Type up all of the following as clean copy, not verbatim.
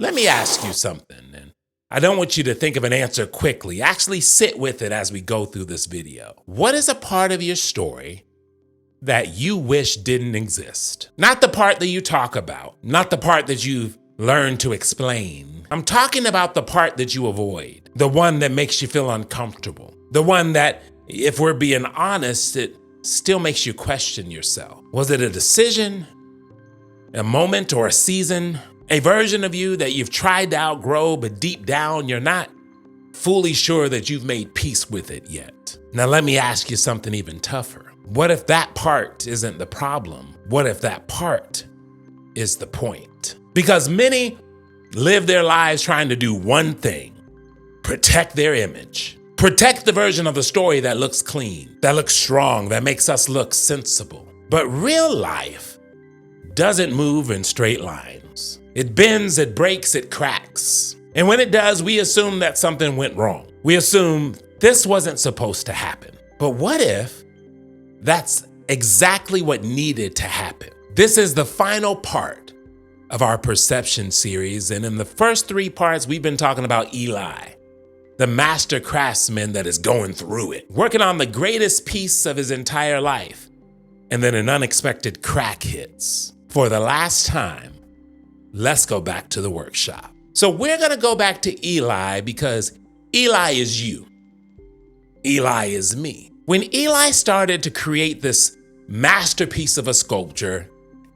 Let me ask you something, and I don't want you to think of an answer quickly. Actually sit with it as we go through this video. What is a part of your story that you wish didn't exist? Not the part that you talk about, not the part that you've learned to explain. I'm talking about the part that you avoid, the one that makes you feel uncomfortable, the one that, if we're being honest, it still makes you question yourself. Was it a decision, a moment, or a season? A version of you that you've tried to outgrow, but deep down you're not fully sure that you've made peace with it yet. Now let me ask you something even tougher. What if that part isn't the problem? What if that part is the point? Because many live their lives trying to do one thing: protect their image. Protect the version of the story that looks clean, that looks strong, that makes us look sensible. But real life doesn't move in straight lines. It bends, it breaks, it cracks. And when it does, we assume that something went wrong. We assume this wasn't supposed to happen. But what if that's exactly what needed to happen? This is the final part of our perception series. And in the first 3 parts, we've been talking about Eli, the master craftsman that is going through it, working on the greatest piece of his entire life. And then an unexpected crack hits. For the last time, let's go back to the workshop. So we're gonna go back to Eli because Eli is you. Eli is me. When Eli started to create this masterpiece of a sculpture,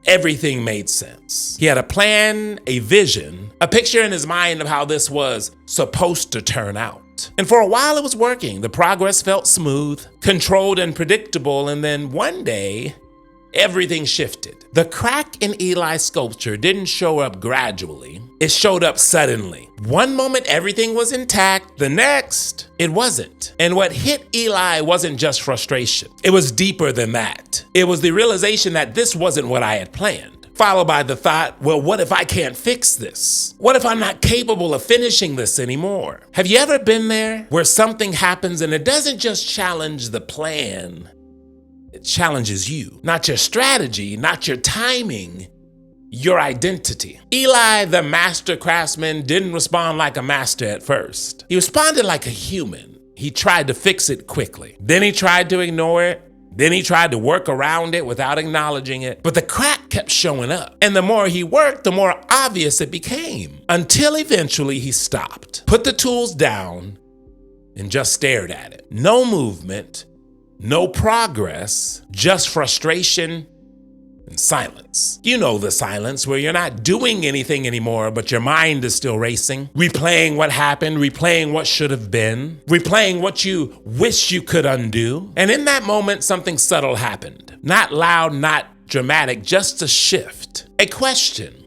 everything made sense. He had a plan, a vision, a picture in his mind of how this was supposed to turn out. And for a while it was working. The progress felt smooth, controlled, and predictable. And then one day, everything shifted. The crack in Eli's sculpture didn't show up gradually. It showed up suddenly. One moment everything was intact, the next it wasn't. And what hit Eli wasn't just frustration. It was deeper than that. It was the realization that this wasn't what I had planned, followed by the thought, well, what if I can't fix this? What if I'm not capable of finishing this anymore? Have you ever been there where something happens and it doesn't just challenge the plan, it challenges you, not your strategy, not your timing, your identity? Eli, the master craftsman, didn't respond like a master at first. He responded like a human. He tried to fix it quickly. Then he tried to ignore it. Then he tried to work around it without acknowledging it. But the crack kept showing up. And the more he worked, the more obvious it became. Until eventually he stopped, put the tools down, and just stared at it. No movement. No progress, just frustration and silence. You know the silence where you're not doing anything anymore, but your mind is still racing, replaying what happened, replaying what should have been, replaying what you wish you could undo. And in that moment, something subtle happened. Not loud, not dramatic, just a shift, a question.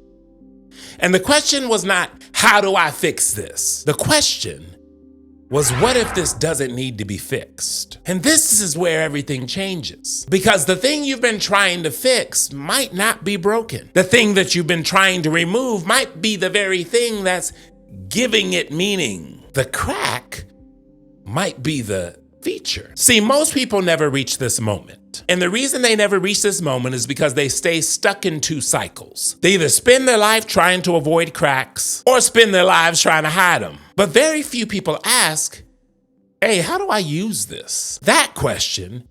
And the question was not, how do I fix this? The question was, what if this doesn't need to be fixed? And this is where everything changes. Because the thing you've been trying to fix might not be broken. The thing that you've been trying to remove might be the very thing that's giving it meaning. The crack might be the feature. See, most people never reach this moment. And the reason they never reach this moment is because they stay stuck in 2 cycles. They either spend their life trying to avoid cracks or spend their lives trying to hide them. But very few people ask, hey, how do I use this? That question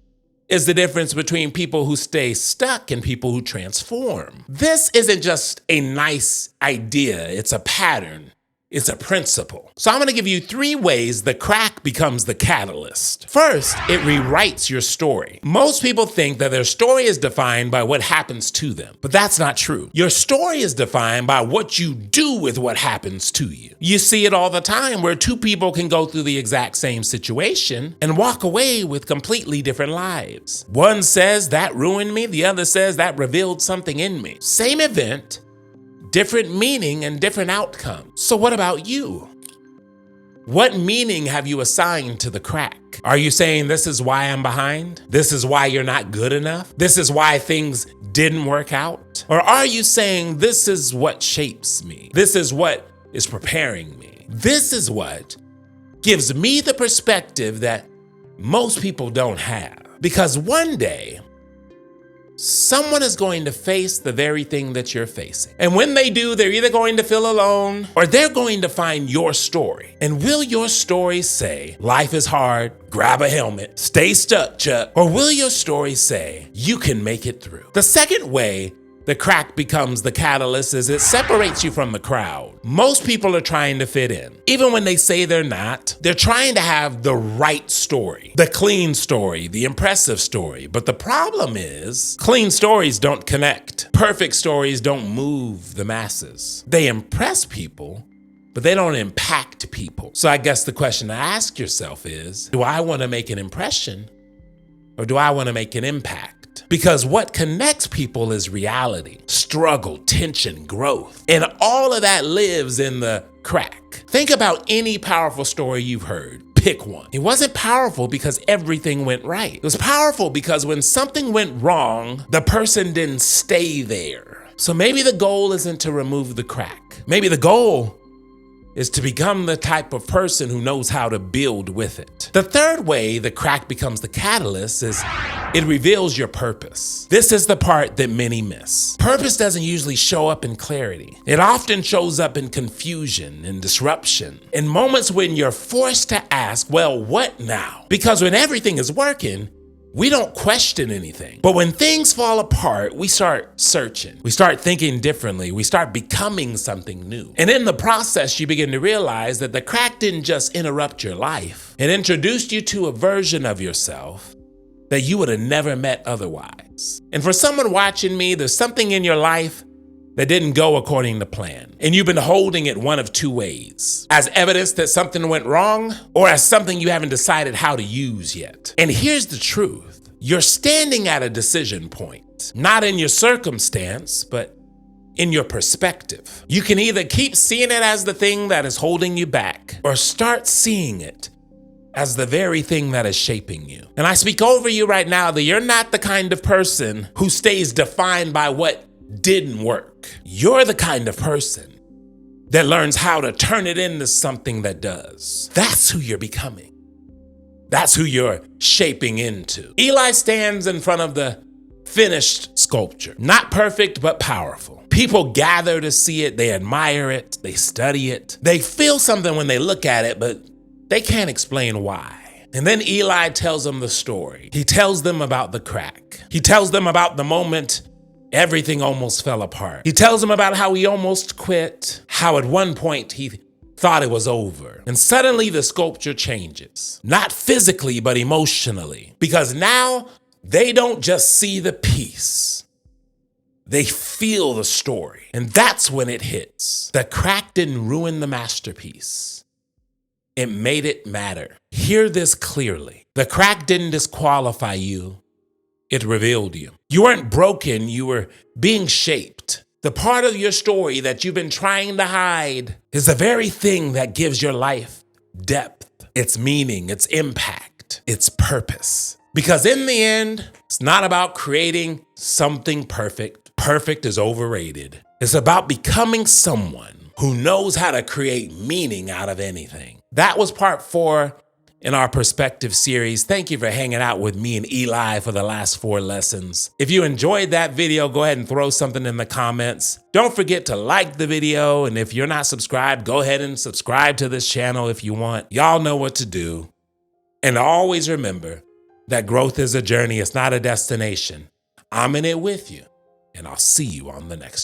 is the difference between people who stay stuck and people who transform. This isn't just a nice idea, it's a pattern. It's a principle. So I'm gonna give you 3 ways the crack becomes the catalyst. First, it rewrites your story. Most people think that their story is defined by what happens to them, but that's not true. Your story is defined by what you do with what happens to you. You see it all the time where 2 people can go through the exact same situation and walk away with completely different lives. One says that ruined me, the other says that revealed something in me. Same event, different meaning and different outcome. So what about you? What meaning have you assigned to the crack? Are you saying this is why I'm behind? This is why you're not good enough? This is why things didn't work out? Or are you saying this is what shapes me? This is what is preparing me? This is what gives me the perspective that most people don't have. Because one day, someone is going to face the very thing that you're facing. And when they do, they're either going to feel alone or they're going to find your story. And will your story say, life is hard, grab a helmet, stay stuck, Chuck? Or will your story say, you can make it through? The second way the crack becomes the catalyst is it separates you from the crowd. Most people are trying to fit in. Even when they say they're not, they're trying to have the right story, the clean story, the impressive story. But the problem is, clean stories don't connect. Perfect stories don't move the masses. They impress people, but they don't impact people. So I guess the question to ask yourself is, do I want to make an impression or do I want to make an impact? Because what connects people is reality, struggle, tension, growth. And all of that lives in the crack. Think about any powerful story you've heard. Pick one. It wasn't powerful because everything went right. It was powerful because when something went wrong, the person didn't stay there. So maybe the goal isn't to remove the crack. Maybe the goal is to become the type of person who knows how to build with it. The third way the crack becomes the catalyst is it reveals your purpose. This is the part that many miss. Purpose doesn't usually show up in clarity. It often shows up in confusion and disruption, in moments when you're forced to ask, well, what now? Because when everything is working, we don't question anything. But when things fall apart, we start searching. We start thinking differently. We start becoming something new. And in the process, you begin to realize that the crack didn't just interrupt your life. It introduced you to a version of yourself that you would have never met otherwise. And for someone watching me, there's something in your life that didn't go according to plan. And you've been holding it one of two ways: as evidence that something went wrong, or as something you haven't decided how to use yet. And here's the truth. You're standing at a decision point, not in your circumstance, but in your perspective. You can either keep seeing it as the thing that is holding you back, or start seeing it as the very thing that is shaping you. And I speak over you right now that you're not the kind of person who stays defined by what didn't work. You're the kind of person that learns how to turn it into something that does. That's who you're becoming. That's who you're shaping into. Eli stands in front of the finished sculpture. Not perfect, but powerful. People gather to see it. They admire it. They study it. They feel something when they look at it, but they can't explain why. And then Eli tells them the story. He tells them about the crack. He tells them about the moment everything almost fell apart. He tells them about how he almost quit, how at one point he thought it was over. And suddenly the sculpture changes. Not physically, but emotionally. Because now they don't just see the piece. They feel the story. And that's when it hits. The crack didn't ruin the masterpiece. It made it matter. Hear this clearly. The crack didn't disqualify you. It revealed you. You weren't broken, you were being shaped. The part of your story that you've been trying to hide is the very thing that gives your life depth, its meaning, its impact, its purpose. Because in the end, it's not about creating something perfect. Perfect is overrated. It's about becoming someone who knows how to create meaning out of anything. That was part 4 in our perspective series. Thank you for hanging out with me and Eli for the last 4 lessons. If you enjoyed that video, go ahead and throw something in the comments. Don't forget to like the video. And if you're not subscribed, go ahead and subscribe to this channel if you want. Y'all know what to do. And always remember that growth is a journey. It's not a destination. I'm in it with you, and I'll see you on the next one.